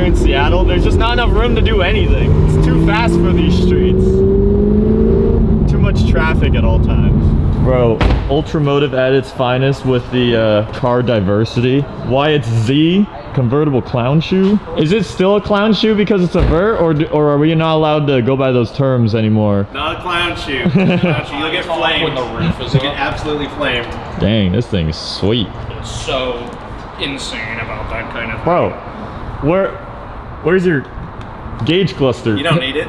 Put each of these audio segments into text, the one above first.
in Seattle, there's just not enough room to do anything. It's too fast for these streets. Too much traffic at all times. Bro, UltraMotive at its finest with the car diversity. Why it's Z, convertible clown shoe. Is it still a clown shoe because it's a vert, or are we not allowed to go by those terms anymore? Not a clown shoe. You'll get flamed. When the roof is up. You'll get absolutely flamed. Dang, this thing's sweet. It's so insane about that kind of thing. Bro, where's your gauge cluster? You don't need it.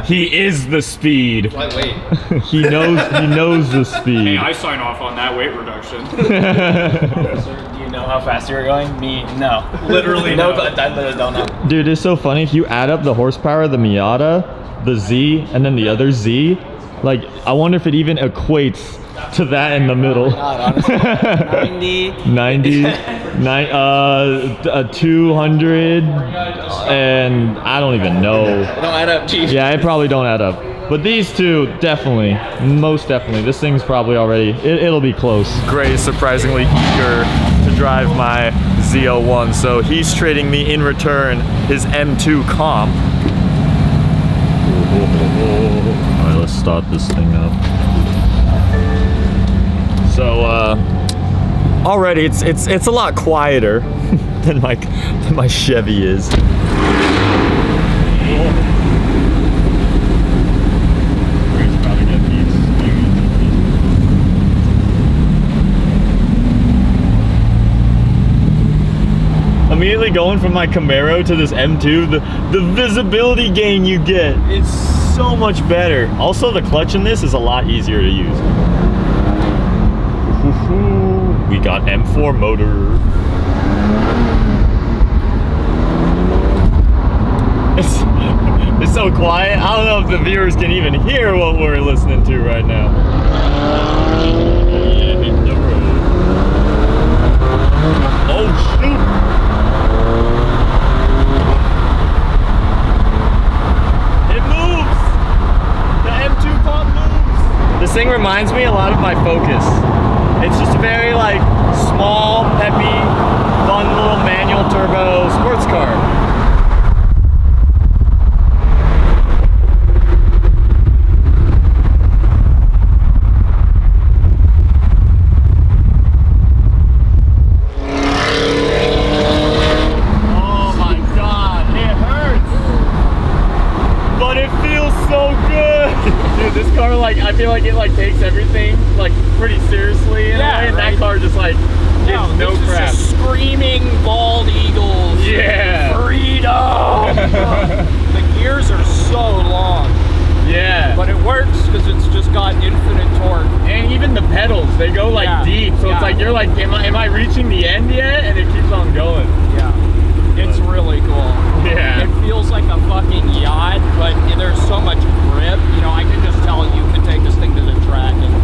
He is the speed. Lightweight. he knows the speed. Hey, I sign off on that weight reduction. Officer, do you know how fast you were going? Me, no. Literally no. I literally don't know. Dude, it's so funny. If you add up the horsepower of the Miata, the Z, and then the other Z, like, I wonder if it even equates to that in the middle. God, honestly. 90, 200, and I don't even know. They don't add up, Chief. Yeah, it probably don't add up. But these two, definitely, most definitely. This thing's probably already, it'll be close. Gray is surprisingly eager to drive my ZL1, so he's trading me in return his M2 comp. All right, let's start this thing up. So already it's a lot quieter than my Chevy is. Immediately going from my Camaro to this M2, the visibility gain you get is so much better. Also, the clutch in this is a lot easier to use. We got M4 motor. It's so quiet. I don't know if the viewers can even hear what we're listening to right now. Yeah, hit the road. Oh shoot! It moves. The M2 pump moves. This thing reminds me a lot of my Focus. It's just a very like small, peppy, fun little manual turbo sports car. Oh my god, it hurts. But it feels so good. Dude, this car, like, I feel like it like takes everything like pretty seriously in a way, and that car just like gives no crap. Just screaming bald eagles. Yeah. Freedom. The gears are so long. Yeah. But it works because it's just got infinite torque. And even the pedals, they go like deep, so it's like you're like, am I reaching the end yet? And it keeps on going. Yeah. It's really cool. Yeah. It feels like a fucking yacht, but there's so much grip. You know, I can just tell you could take this thing to the track and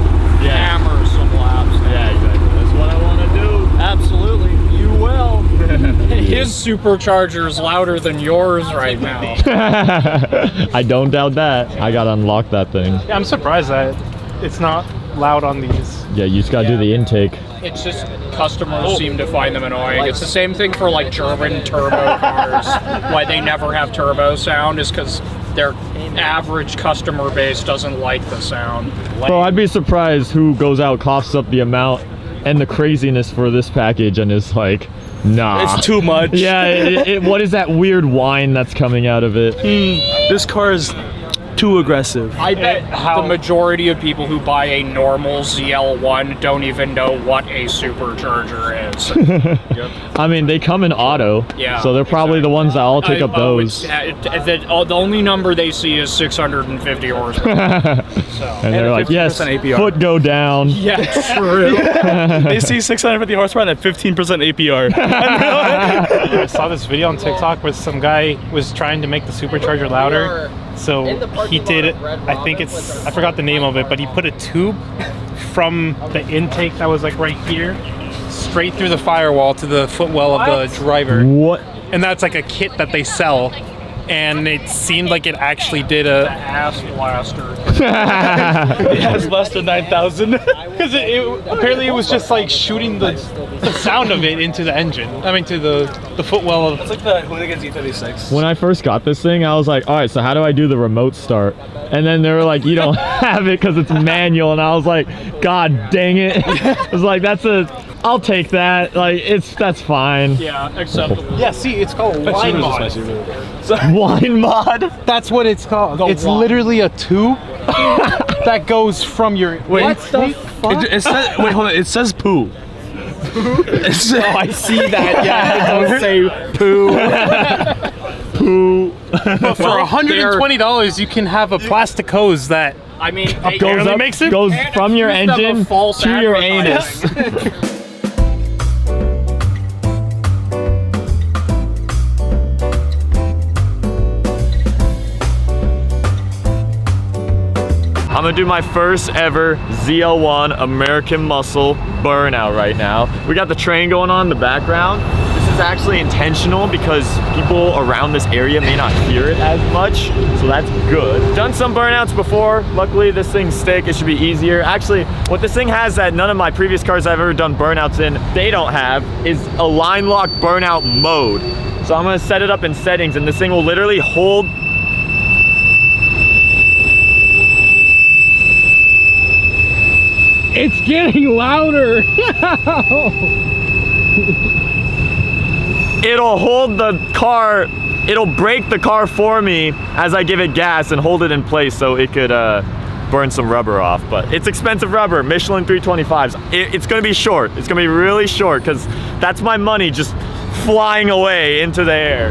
hammer some laps. Yeah, exactly. That's what I want to do. Absolutely. You will. His supercharger is louder than yours right now. I don't doubt that. I gotta unlock that thing. Yeah, I'm surprised that it's not loud on these. Yeah, you just gotta do the intake. It's just customers seem to find them annoying. It's the same thing for like German turbo cars. Why they never have turbo sound is because their average customer base doesn't like the sound. Bro, I'd be surprised who goes out, coughs up the amount and the craziness for this package and is like, nah. It's too much. Yeah, what is that weird whine that's coming out of it? This car is too aggressive. I bet the majority of people who buy a normal ZL1 don't even know what a supercharger is. I mean, they come in auto, so they're probably the ones that all take up those. The only number they see is 650 horsepower. And they're like, yes, APR. foot go down. Yeah, true. They see 650 horsepower and 15% APR. I saw this video on TikTok where some guy was trying to make the supercharger louder. So he did it, I forgot the name of it, but he put a tube from the intake that was like right here, straight through the firewall to the footwell of the driver. What? And that's like a kit that they sell. and it seemed like it actually did a Ass blaster. it has less than 9,000 because apparently it was just like shooting the sound of it into the engine. I mean to the footwell of. It's like the Hooligans E36. When I first got this thing, I was like, all right, so how do I do the remote start? And then they were like, you don't have it because it's manual. And I was like, God dang it. I was like, I'll take that. Like, that's fine. Yeah, acceptable. Yeah, see, it's called wine mod. Wine mod? That's what it's called. It's literally a tube that goes from your. Wait, what the fuck? It says, wait, hold on. It says poo. Oh, I see that. Yeah, it does say poo. Poo. But for $120, you can have a plastic hose that. I mean, goes up, goes from your engine to your anus. I'm gonna do my first ever ZL1 American Muscle burnout right now. We got the train going on in the background. This is actually intentional because people around this area may not hear it as much, so that's good. Done some burnouts before. Luckily this thing's stick, it should be easier. Actually, what this thing has that none of my previous cars I've ever done burnouts in, they don't have, is a line lock burnout mode. So I'm gonna set it up in settings and this thing will literally hold. It's getting louder. It'll hold the car, it'll brake the car for me as I give it gas and hold it in place so it could burn some rubber off. But it's expensive rubber, Michelin 325s. It's gonna be short. It's gonna be really short because that's my money just flying away into the air.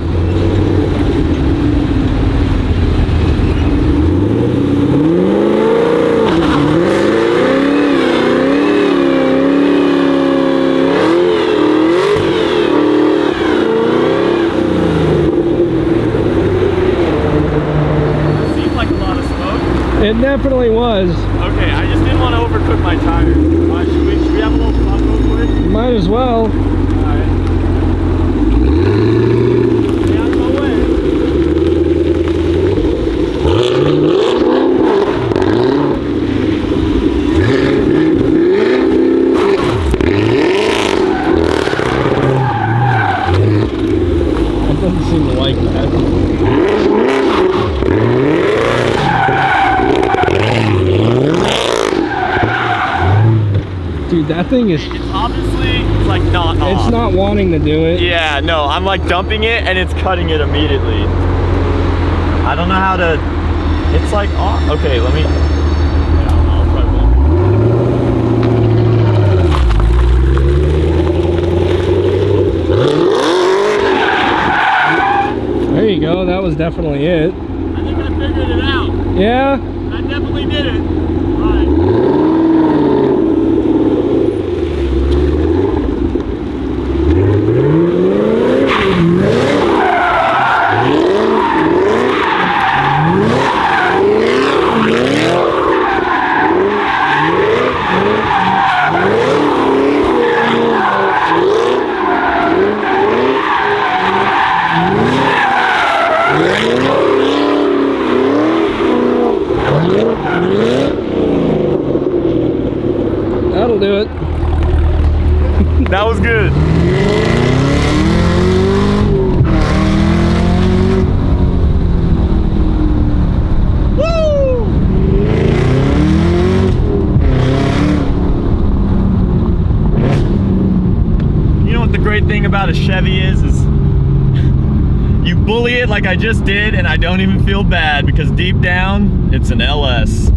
It definitely was. Okay, I just didn't want to overcook my tires. Should we have a little fun real quick? Might as well. Alright. Stay out of my way. It doesn't seem to like that. Dude, that thing is... It's obviously like not off. It's not wanting to do it. Yeah, no, I'm like dumping it and it's cutting it immediately. I don't know how to... It's like off. Okay, let me... I'll try one. There you go, that was definitely it. I think I figured it out. Yeah? I definitely did it. Alright. That'll do it. That was good. Woo! You know what the great thing about a Chevy is you bully it like I just did and I don't even feel bad because deep down, it's an LS.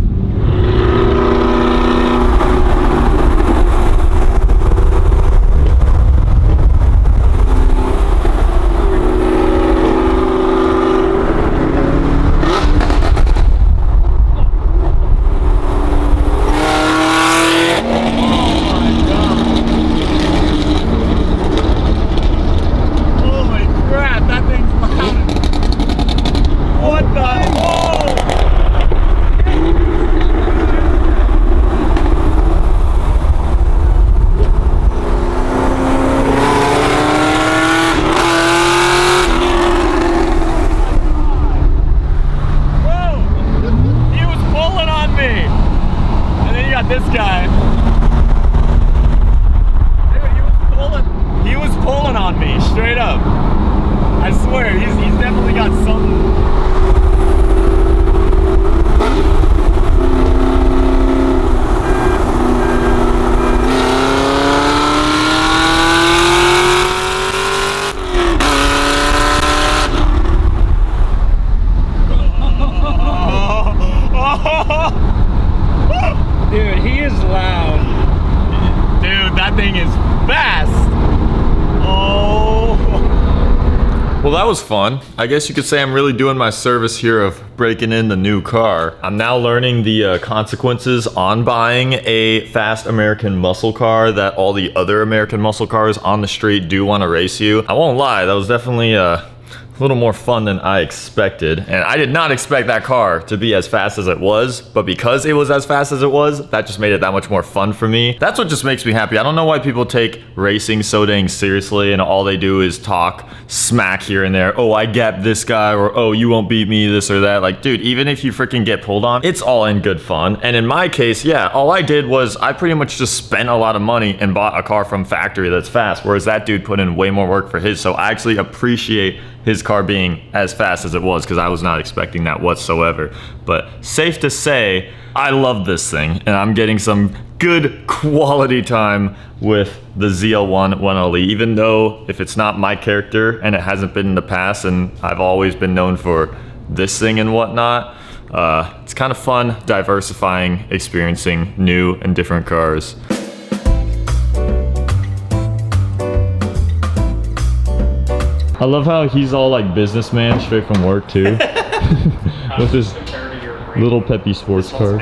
I swear, he's definitely got something. Dude, he is loud. Dude, that thing is fast. Oh. Well, that was fun. I guess you could say I'm really doing my service here of breaking in the new car. I'm now learning the consequences on buying a fast American muscle car that all the other American muscle cars on the street do want to race you. I won't lie, that was definitely a little more fun than I expected. And I did not expect that car to be as fast as it was, but because it was as fast as it was, that just made it that much more fun for me. That's what just makes me happy. I don't know why people take racing so dang seriously and all they do is talk smack here and there. Oh, I gapped this guy, or oh, you won't beat me, this or that. Like, dude, even if you freaking get pulled on, it's all in good fun. And in my case, yeah, all I did was I pretty much just spent a lot of money and bought a car from factory that's fast, whereas that dude put in way more work for his. So I actually appreciate his car being as fast as it was because I was not expecting that whatsoever. But safe to say, I love this thing and I'm getting some good quality time with the ZL1 1LE, even though if it's not my character and it hasn't been in the past and I've always been known for this thing and whatnot, it's kind of fun diversifying, experiencing new and different cars. I love how he's all like businessman straight from work too. With his little peppy sports car.